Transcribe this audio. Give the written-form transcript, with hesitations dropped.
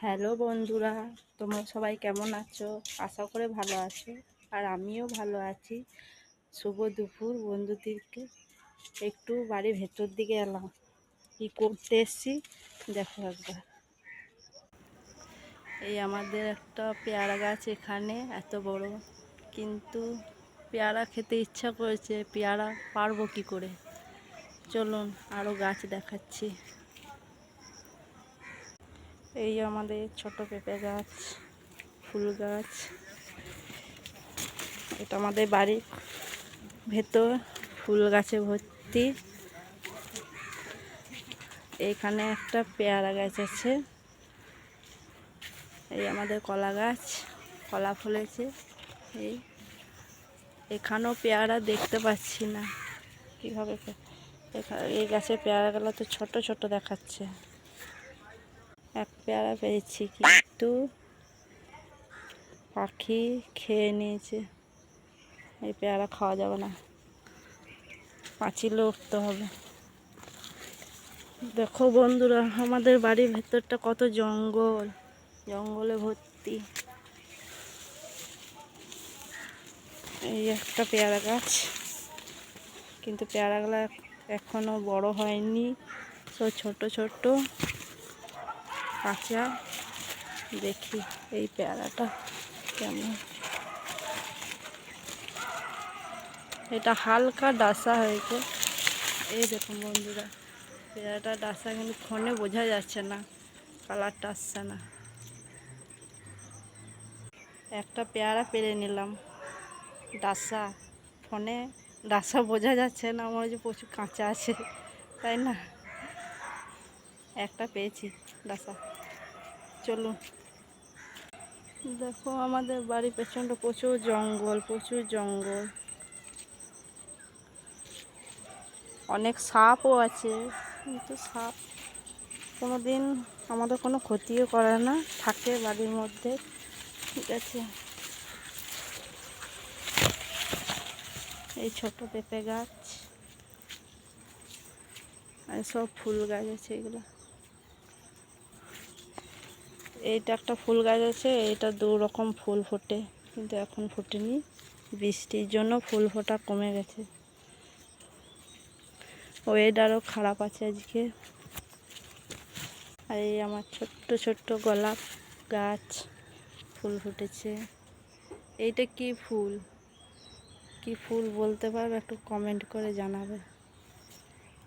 Hello বন্ধুরা, তোমরা সবাই কেমন আছো? আশা করে ভালো আছো। আর আমিও ভালো আছি। শুভ দুপুর বন্ধুদেরকে। একটু বাড়ির ভেতর দিকে এলাম, কি করতে এসছি দেখো একবার। এই আমাদের একটা পেয়ারা গাছ এখানে এত বড়, কিন্তু পেয়ারা খেতে ইচ্ছা করেছে, পেয়ারা পারবো কি করে। চলুন আরও গাছ দেখাচ্ছি। এই আমাদের ছোট পেঁপে গাছ, ফুল গাছ। এটা আমাদের বাড়ির ভেতর, ফুল গাছে ভর্তি। এইখানে একটা পেয়ারা গাছ আছে। এই আমাদের কলা গাছ, কলা ফলেছে। এই এখানেও পেয়ারা দেখতে পাচ্ছি না কীভাবে। এই গাছের পেয়ারাগুলো তো ছোট ছোট দেখাচ্ছে। এক পেয়ারা পেয়েছি, কিন্তু পাখি খেয়ে নিয়েছে। এই পেয়ারা খাওয়া যাবে না, পাঁচিলে উঠতে হবে। দেখো বন্ধুরা, আমাদের বাড়ির ভেতরটা কত জঙ্গল, জঙ্গলে ভর্তি। এই একটা পেয়ারা গাছ, কিন্তু পেয়ারাগুলো এখনো বড় হয়নি, তো ছোট ছোট কাঁচা। দেখি এই পেয়ারাটা কেমন। এটা হালকা ডাসা হয়েছে। এই দেখুন বন্ধুরা, পেয়ারাটা ডাসা, কিন্তু ফোনে বোঝা যাচ্ছে না, কালারটা আসছে না। একটা পেয়ারা পেরে নিলাম, ডাসা। ফোনে ডাসা বোঝা যাচ্ছে না, মনে হচ্ছে প্রচুর কাঁচা আছে, তাই না? একটা পেয়েছি ডাসা। চলুন। দেখো আমাদের বাড়ির পেছনটা প্রচুর জঙ্গল, প্রচুর জঙ্গল। অনেক সাপও আছে, কিন্তু সাপ কোনোদিন আমাদের কোনো ক্ষতিও করে না, থাকে বাড়ির মধ্যে। ঠিক আছে। এই ছোট পেঁপে গাছ, আর সব ফুল গাছ আছে এগুলো। এইটা একটা ফুল গাছ আছে, এইটা দু রকম ফুল ফোটে, কিন্তু এখন ফোটেনি, বৃষ্টির জন্য ফুল ফোটা কমে গেছে। ওয়েদারও খারাপ আছে আজকে। আর এই আমার ছোট্ট ছোট্ট গোলাপ গাছ, ফুল ফুটেছে। এইটা কি ফুল, কি ফুল বলতে পারবে? একটু কমেন্ট করে জানাবে।